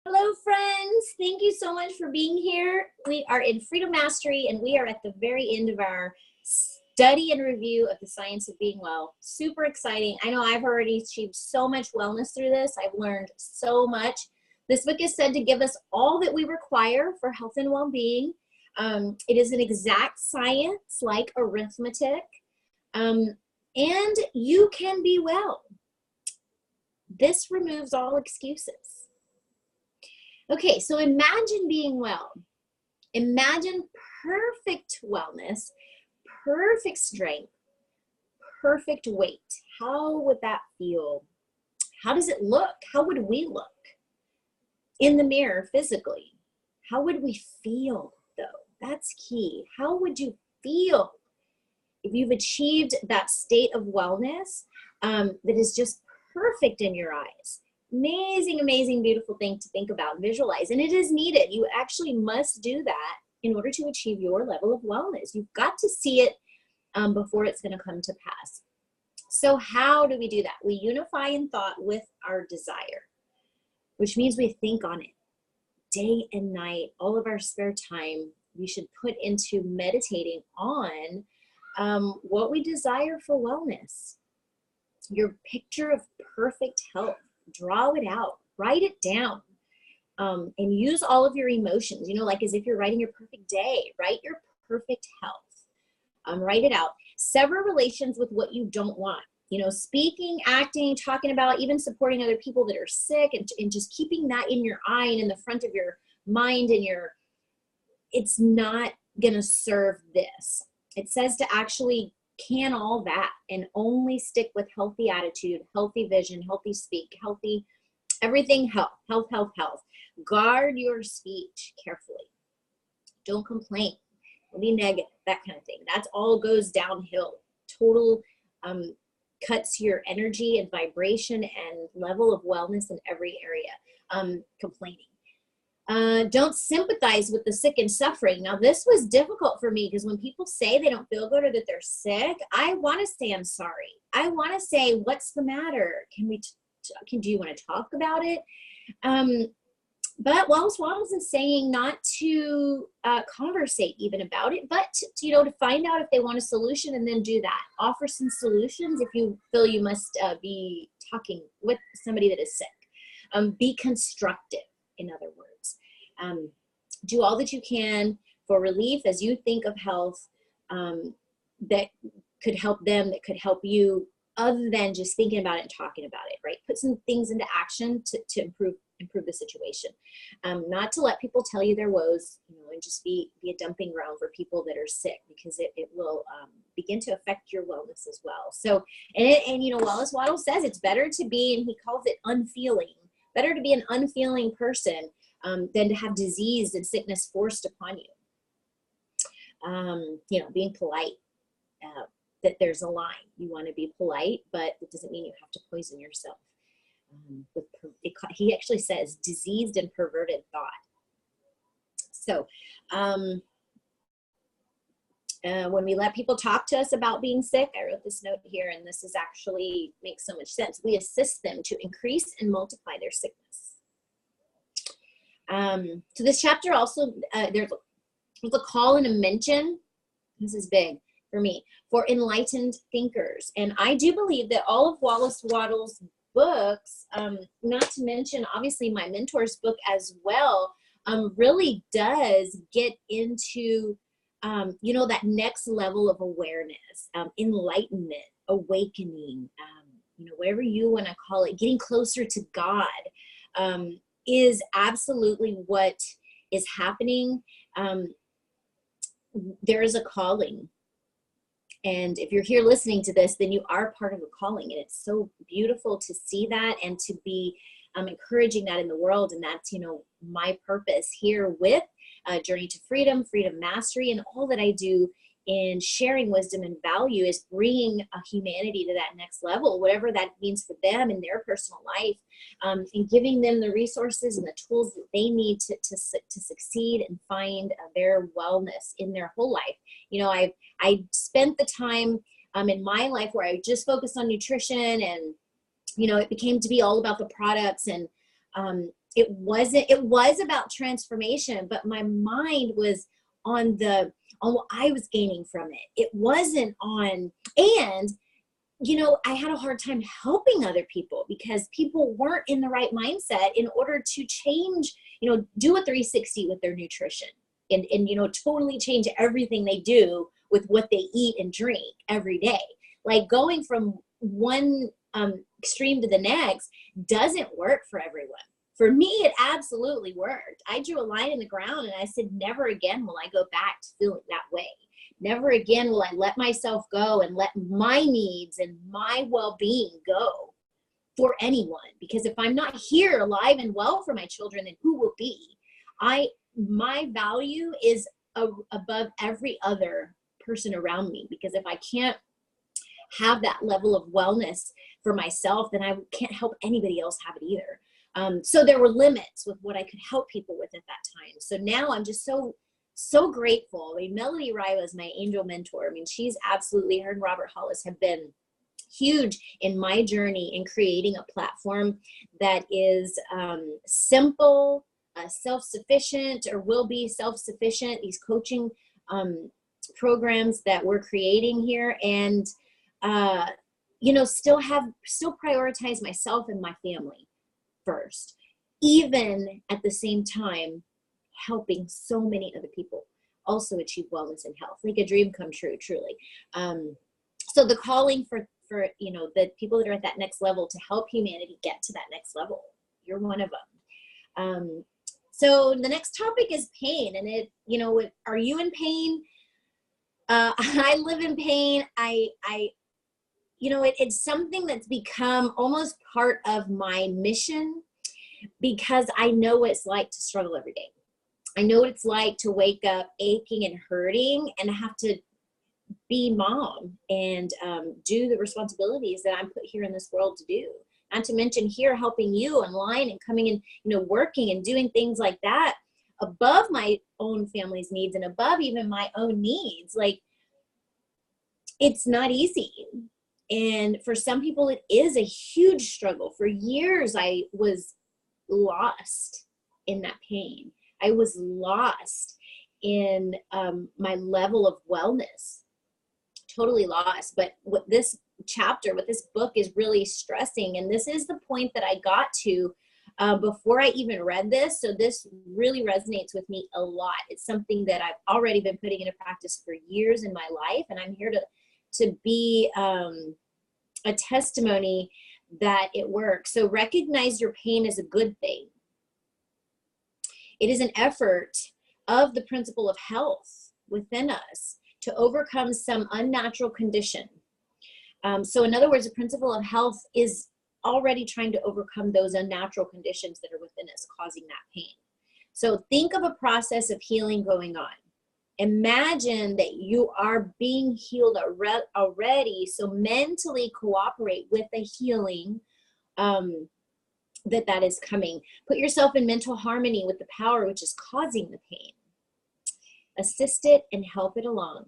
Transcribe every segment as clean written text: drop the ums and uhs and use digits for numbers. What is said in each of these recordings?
Hello, friends. Thank you so much for being here. We are in Freedom Mastery, and we are at the very end of our study and review of the science of being well. Super exciting. I know I've already achieved so much wellness through this. I've learned so much. This book is said to give us all that we require for health and well-being. It is an exact science like arithmetic, and you can be well. This removes all excuses. Okay, so imagine being well. Imagine perfect wellness, perfect strength, perfect weight. How would that feel? How does it look? How would we look in the mirror physically? How would we feel, though? That's key. How would you feel if you've achieved that state of wellness that is just perfect in your eyes? Amazing, amazing, beautiful thing to think about and visualize. And it is needed. You actually must do that in order to achieve your level of wellness. You've got to see it before it's going to come to pass. So how do we do that? We unify in thought with our desire, which means we think on it day and night. All of our spare time we should put into meditating on what we desire for wellness. Your picture of perfect health. Draw it out, write it down, and use all of your emotions, like as if you're writing your perfect day. Write your perfect health. Write it out. Sever relations with what you don't want. Speaking, acting, talking about, even supporting other people that are sick, and just keeping that in your eye and in the front of your mind, and it's not gonna serve this. It says to actually can all that and only stick with healthy attitude, healthy vision, healthy speak, healthy everything, health. Guard your speech carefully. Don't complain. Don't be negative, that kind of thing. That's all goes downhill. Total cuts your energy and vibration and level of wellness in every area. Complaining. Don't sympathize with the sick and suffering. Now, this was difficult for me because when people say they don't feel good or that they're sick, I want to say I'm sorry. I want to say, what's the matter? Do you want to talk about it? But Wallace Wattles is saying not to conversate even about it, but to find out if they want a solution and then do that. Offer some solutions if you feel you must be talking with somebody that is sick. Be constructive, in other words. Do all that you can for relief as you think of health that could help them, that could help you, other than just thinking about it and talking about it, right? Put some things into action to improve the situation. Not to let people tell you their woes, and just be a dumping ground for people that are sick, because it will begin to affect your wellness as well. So, and Wallace Wattles says it's better to be, and he calls it unfeeling, better to be an unfeeling person than to have disease and sickness forced upon you. Being polite, that there's a line. You want to be polite, but it doesn't mean you have to poison yourself. He actually says diseased and perverted thought. So when we let people talk to us about being sick, I wrote this note here, and this is actually makes so much sense. We assist them to increase and multiply their sickness. So this chapter also, there's a call and a mention. This is big for me, for enlightened thinkers. And I do believe that all of Wallace Wattles' books, not to mention obviously my mentor's book as well, really does get into, that next level of awareness, enlightenment, awakening, whatever you want to call it, getting closer to God, is absolutely what is happening. There is a calling. And if you're here listening to this, then you are part of a calling. And it's so beautiful to see that and to be encouraging that in the world. And that's, my purpose here with Journey to Freedom, Freedom Mastery, and all that I do in sharing wisdom and value is bringing humanity to that next level, whatever that means for them in their personal life, and giving them the resources and the tools that they need to succeed and find their wellness in their whole life. I spent the time in my life where I just focused on nutrition, and it became to be all about the products, and it was about transformation, but my mind was on what I was gaining from it. It wasn't on, and I had a hard time helping other people because people weren't in the right mindset in order to change, do a 360 with their nutrition and totally change everything they do with what they eat and drink every day. Like going from one extreme to the next doesn't work for everyone. For me, it absolutely worked. I drew a line in the ground and I said, never again will I go back to feeling that way. Never again will I let myself go and let my needs and my well-being go for anyone. Because if I'm not here alive and well for my children, then who will be? My value is above every other person around me, because if I can't have that level of wellness for myself, then I can't help anybody else have it either. So there were limits with what I could help people with at that time. So now I'm just so grateful. I mean, Melody Rye was my angel mentor. I mean, she's absolutely, her and Robert Hollis have been huge in my journey in creating a platform that is simple, self-sufficient, or will be self-sufficient. These coaching programs that we're creating here, and still prioritize myself and my family first, even at the same time helping so many other people also achieve wellness and health, like a dream come true, truly. So the calling for the people that are at that next level to help humanity get to that next level, you're one of them. So the next topic is pain, and are you in pain? I live in pain. It's something that's become almost part of my mission, because I know what it's like to struggle every day. I know what it's like to wake up aching and hurting and have to be mom and do the responsibilities that I'm put here in this world to do. Not to mention here helping you online and coming in, working and doing things like that above my own family's needs and above even my own needs. Like, it's not easy. And for some people, it is a huge struggle. For years, I was lost in that pain. I was lost in my level of wellness, totally lost. But what this book is really stressing, and this is the point that I got to before I even read this. So this really resonates with me a lot. It's something that I've already been putting into practice for years in my life. And I'm here to be a testimony that it works. So recognize your pain as a good thing. It is an effort of the principle of health within us to overcome some unnatural condition. So in other words, the principle of health is already trying to overcome those unnatural conditions that are within us causing that pain. So think of a process of healing going on. Imagine that you are being healed already. So mentally cooperate with the healing that is coming. Put yourself in mental harmony with the power which is causing the pain. Assist it and help it along.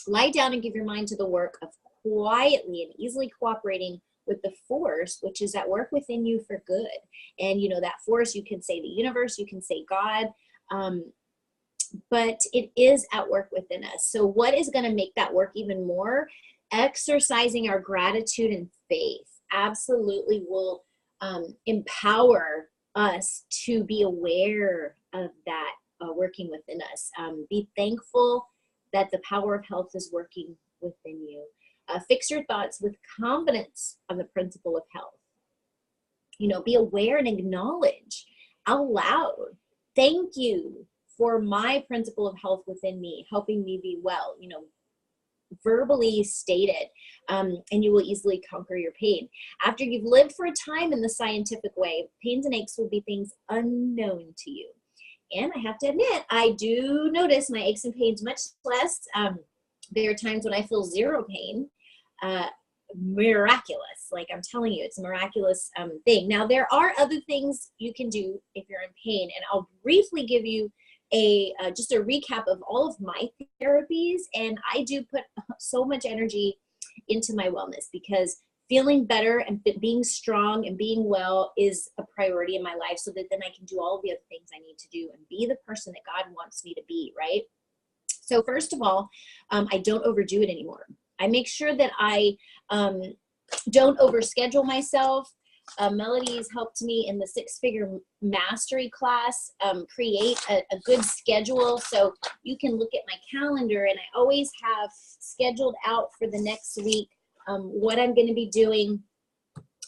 Lie down and give your mind to the work of quietly and easily cooperating with the force which is at work within you for good. And that force, you can say the universe, you can say God, but it is at work within us. So what is going to make that work even more? Exercising our gratitude and faith absolutely will empower us to be aware of that working within us. Be thankful that the power of health is working within you. Fix your thoughts with confidence on the principle of health. Be aware and acknowledge out loud. Thank you for my principle of health within me, helping me be well, verbally stated, and you will easily conquer your pain. After you've lived for a time in the scientific way, pains and aches will be things unknown to you. And I have to admit, I do notice my aches and pains much less. There are times when I feel zero pain. Miraculous. Like I'm telling you, it's a miraculous thing. Now, there are other things you can do if you're in pain, and I'll briefly give you just a recap of all of my therapies. And I do put so much energy into my wellness because feeling better and being strong and being well is a priority in my life, so that then I can do all of the other things I need to do and be the person that God wants me to be, right? So first of all, I don't overdo it anymore. I make sure that I don't overschedule myself. Melody's helped me in the 6-figure mastery class create a good schedule, so you can look at my calendar, and I always have scheduled out for the next week what I'm going to be doing,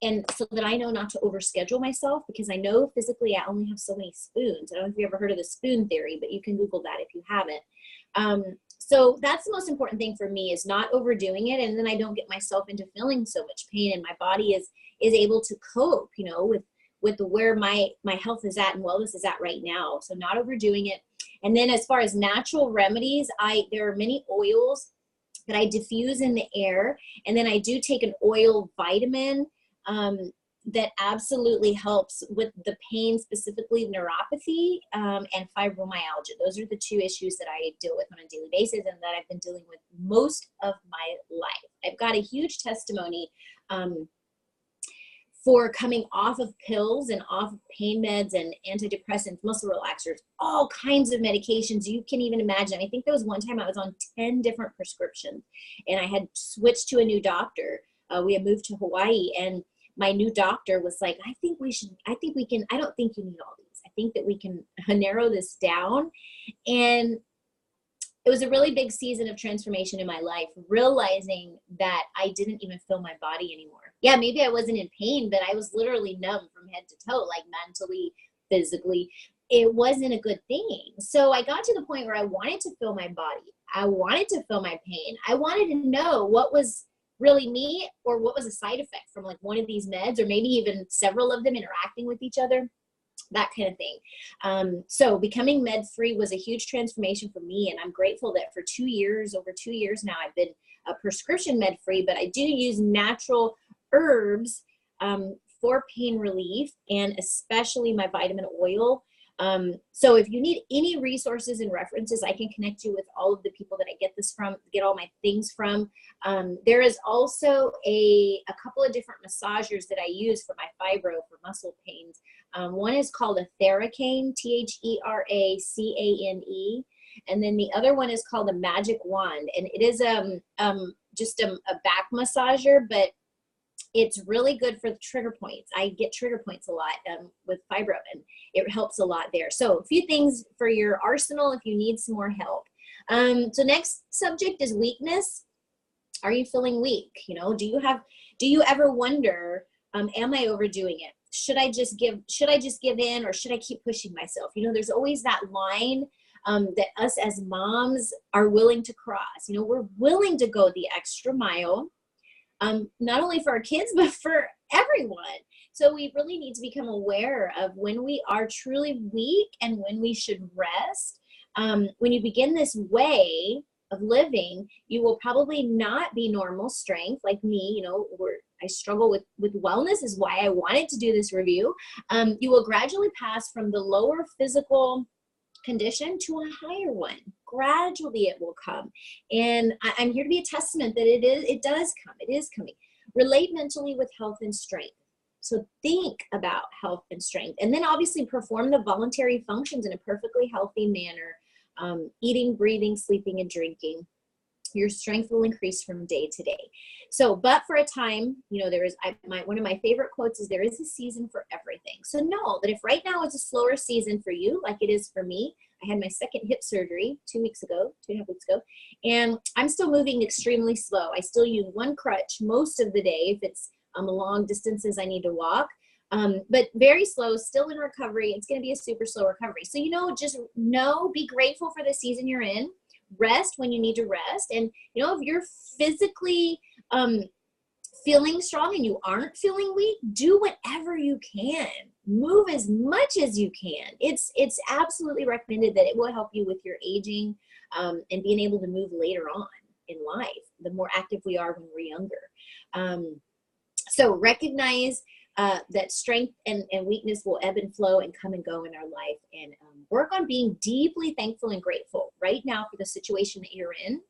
and so that I know not to overschedule myself, because I know physically I only have so many spoons. I don't know if you ever heard of the spoon theory, but you can Google that if you haven't. So that's the most important thing for me, is not overdoing it, and then I don't get myself into feeling so much pain, and my body is able to cope, you know, with where my health is at and wellness is at right now. So not overdoing it. And then as far as natural remedies, there are many oils that I diffuse in the air, and then I do take an oil vitamin that absolutely helps with the pain, specifically neuropathy and fibromyalgia. Those are the 2 issues that I deal with on a daily basis, and that I've been dealing with most of my life. I've got a huge testimony for coming off of pills and off of pain meds and antidepressants, muscle relaxers, all kinds of medications you can even imagine. I think there was one time I was on 10 different prescriptions, and I had switched to a new doctor. We had moved to Hawaii, and my new doctor was like, I don't think you need all these. I think that we can narrow this down. And it was a really big season of transformation in my life, realizing that I didn't even feel my body anymore. Yeah, maybe I wasn't in pain, but I was literally numb from head to toe, like mentally, physically. It wasn't a good thing. So I got to the point where I wanted to feel my body. I wanted to feel my pain. I wanted to know what was really me, or what was a side effect from like one of these meds, or maybe even several of them interacting with each other, that kind of thing. So becoming med-free was a huge transformation for me, and I'm grateful that for over 2 years now, I've been prescription med-free, but I do use natural herbs for pain relief, and especially my vitamin oil. So if you need any resources and references, I can connect you with all of the people that I get all my things from. There is also a couple of different massagers that I use for my fibro, for muscle pains. One is called a Theracane, Theracane, and then the other one is called a Magic Wand, and it is just a back massager, but it's really good for the trigger points. I get trigger points a lot with fibro, and it helps a lot there. So a few things for your arsenal if you need some more help. So next subject is weakness. Are you feeling weak? You know, do you ever wonder, am I overdoing it? Should I just give in, or should I keep pushing myself? You know, there's always that line that us as moms are willing to cross. You know, we're willing to go the extra mile, not only for our kids, but for everyone. So we really need to become aware of when we are truly weak and when we should rest. When you begin this way of living, you will probably not be normal strength like me. You know, I struggle with wellness, is why I wanted to do this review. You will gradually pass from the lower physical condition to a higher one. Gradually it will come. And I'm here to be a testament that it does come. It is coming. Relate mentally with health and strength. So think about health and strength, and then obviously perform the voluntary functions in a perfectly healthy manner. Eating, breathing, sleeping, and drinking. Your strength will increase from day to day. So, but for a time, you know, one of my favorite quotes is, there is a season for everything. So know that if right now is a slower season for you, like it is for me. I had my second hip surgery 2.5 weeks ago, and I'm still moving extremely slow. I still use one crutch most of the day if it's long distances I need to walk. But very slow, still in recovery. It's going to be a super slow recovery. So, you know, just be grateful for the season you're in. Rest when you need to rest. And, you know, if you're physically feeling strong and you aren't feeling weak, do whatever you can. Move as much as you can. It's absolutely recommended that it will help you with your aging and being able to move later on in life, the more active we are when we're younger. So recognize that strength and weakness will ebb and flow and come and go in our life, and work on being deeply thankful and grateful right now for the situation that you're in,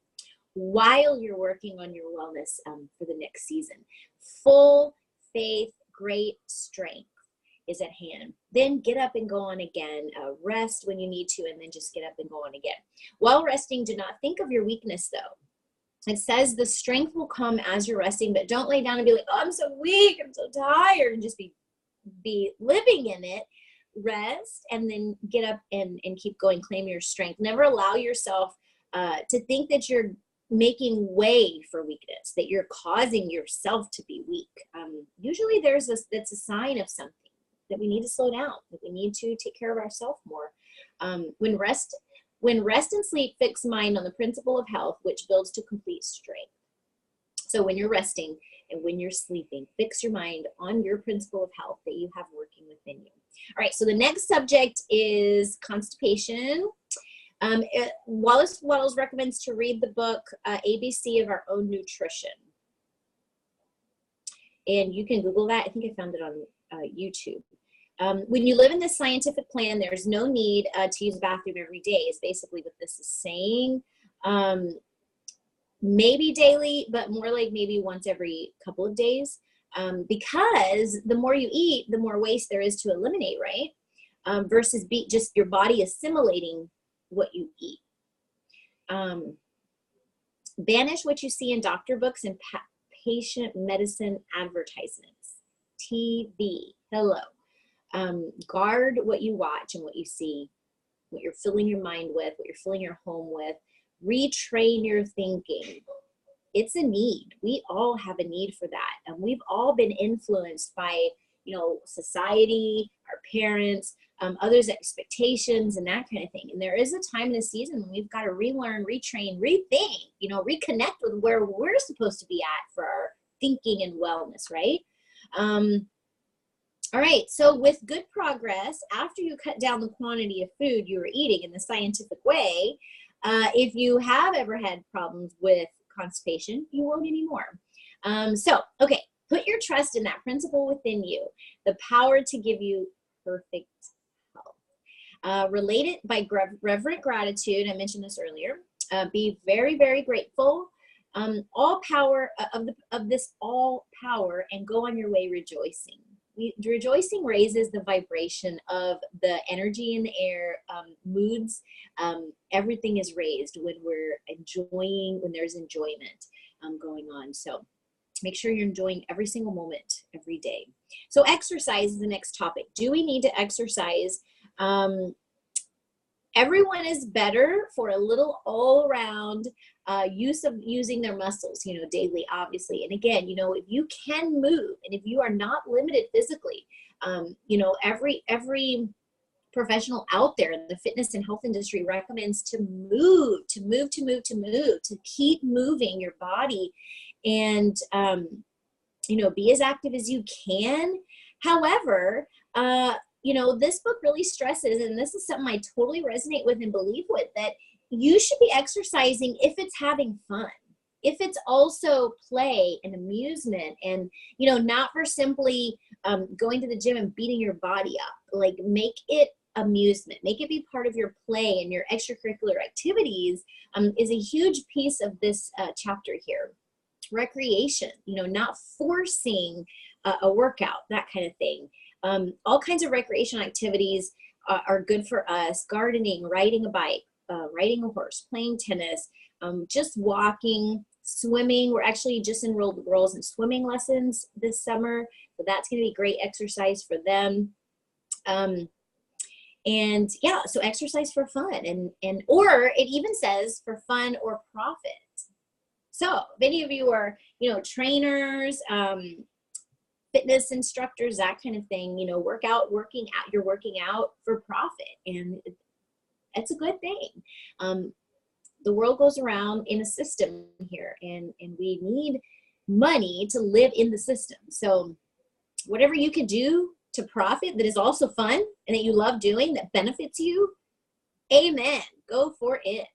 while you're working on your wellness for the next season. Full faith, great strength is at hand. Then get up and go on again. Rest when you need to, and then just get up and go on again. While resting, do not think of your weakness, though. It says the strength will come as you're resting, but don't lay down and be like, oh, I'm so weak, I'm so tired, and just be living in it. Rest and then get up and keep going. Claim your strength. Never allow yourself to think that you're making way for weakness, that you're causing yourself to be weak. Usually that's a sign of something, that we need to slow down, that we need to take care of ourselves more. When rest and sleep fix mind on the principle of health, which builds to complete strength. So when you're resting and when you're sleeping, fix your mind on your principle of health that you have working within you. All right, so the next subject is constipation. Wallace Wattles recommends to read the book ABC of Our Own Nutrition. And you can Google that. I think I found it on YouTube. When you live in this scientific plan, there's no need to use the bathroom every day, is basically what this is saying. Maybe daily, but more like maybe once every couple of days. Because the more you eat, the more waste there is to eliminate, right? Versus just your body assimilating what you eat. Banish what you see in doctor books and patient medicine advertisements. TV, hello. Guard what you watch and what you see, what you're filling your mind with, what you're filling your home with. Retrain your thinking. It's a need. We all have a need for that. And we've all been influenced by, society, our parents, others' expectations and that kind of thing. And there is a time in the season when we've got to relearn, retrain, rethink, reconnect with where we're supposed to be at for our thinking and wellness, right? All right, so with good progress, after you cut down the quantity of food you were eating in the scientific way, if you have ever had problems with constipation, you won't anymore. Okay, put your trust in that principle within you, the power to give you perfect health. Relate it by reverent gratitude. I mentioned this earlier. Be very, very grateful. All power of this all power, and go on your way rejoicing. Rejoicing raises the vibration of the energy in the air, moods. Everything is raised when we're enjoying, when there's enjoyment going on. So make sure you're enjoying every single moment, every day. So exercise is the next topic. Do we need to exercise? Everyone is better for a little all-around using their muscles, daily, obviously. And again, if you can move and if you are not limited physically, every professional out there in the fitness and health industry recommends to keep moving your body and, be as active as you can. However, this book really stresses, and this is something I totally resonate with and believe with, that you should be exercising if it's having fun, if it's also play and amusement, and, not for simply going to the gym and beating your body up. Like, make it amusement, make it be part of your play, and your extracurricular activities is a huge piece of this chapter here. Recreation, not forcing a workout, that kind of thing. All kinds of recreation activities are good for us. Gardening, riding a bike, riding a horse, playing tennis, just walking, swimming. We're actually just enrolled the girls in swimming lessons this summer, so that's going to be great exercise for them. And yeah, so exercise for fun, and or it even says for fun or profit. So if any of you are, trainers, fitness instructors, that kind of thing, you're working out for profit, and it's a good thing. The world goes around in a system here, and we need money to live in the system. So whatever you can do to profit that is also fun and that you love doing, that benefits you, amen, go for it.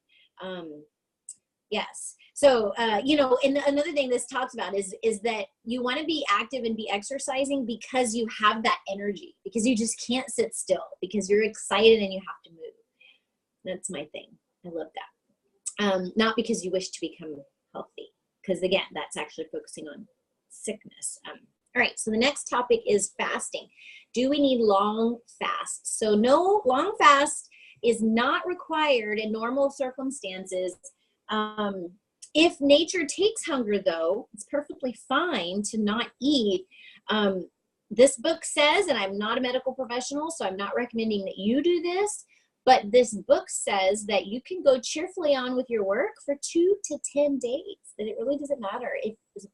Yes. So, and another thing this talks about is that you want to be active and be exercising because you have that energy, because you just can't sit still, because you're excited and you have to move. That's my thing. I love that. not because you wish to become healthy, because again, that's actually focusing on sickness. All right, so the next topic is fasting. Do we need long fasts? So no, long fast is not required in normal circumstances. If nature takes hunger, though, it's perfectly fine to not eat. This book says, and I'm not a medical professional, so I'm not recommending that you do this, but this book says that you can go cheerfully on with your work for 2 to 10 days, that it really doesn't matter.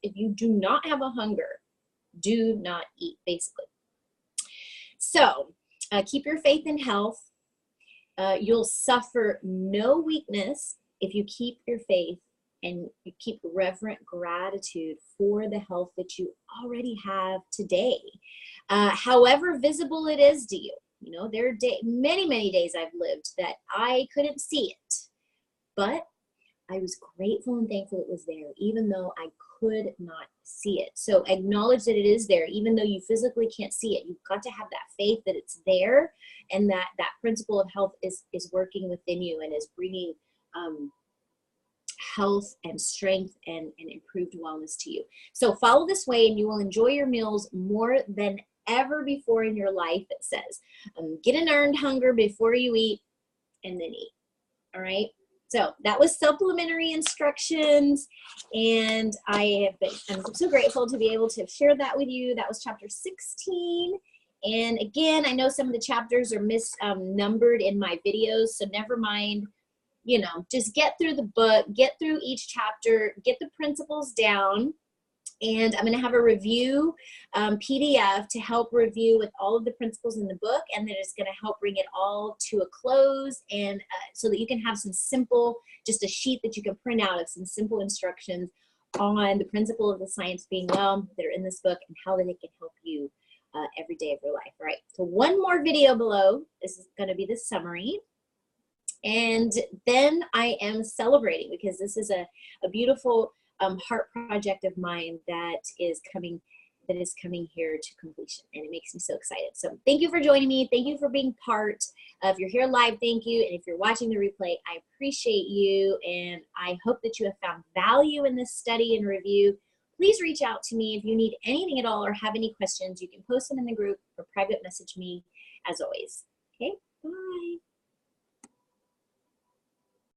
If you do not have a hunger, do not eat, basically. So keep your faith in health. You'll suffer no weakness if you keep your faith and you keep reverent gratitude for the health that you already have today. However visible it is to you. You know, there are many, many days I've lived that I couldn't see it, but I was grateful and thankful it was there, even though I could not see it. So acknowledge that it is there, even though you physically can't see it. You've got to have that faith that it's there, and that principle of health is working within you and is bringing health and strength and improved wellness to you. So follow this way and you will enjoy your meals more than ever before in your life, it says. Get an earned hunger before you eat, and then eat. All right. So that was supplementary instructions, and I'm so grateful to be able to share that with you. That was chapter 16. And again, I know some of the chapters are numbered in my videos, so never mind. You know, just get through the book, get through each chapter, get the principles down. And I'm going to have a review PDF to help review with all of the principles in the book, and then it's going to help bring it all to a close, and so that you can have some simple, just a sheet that you can print out of some simple instructions on the principle of the science of being well that are in this book and how they can help you every day of your life. All right, so one more video below. This is going to be the summary. And then I am celebrating, because this is a beautiful heart project of mine that is coming here to completion, and it makes me so excited. So thank you for joining me. Thank you for being part. If you're here live, thank you. And if you're watching the replay, I appreciate you, and I hope that you have found value in this study and review. Please reach out to me if you need anything at all or have any questions. You can post them in the group or private message me, as always. Okay, bye.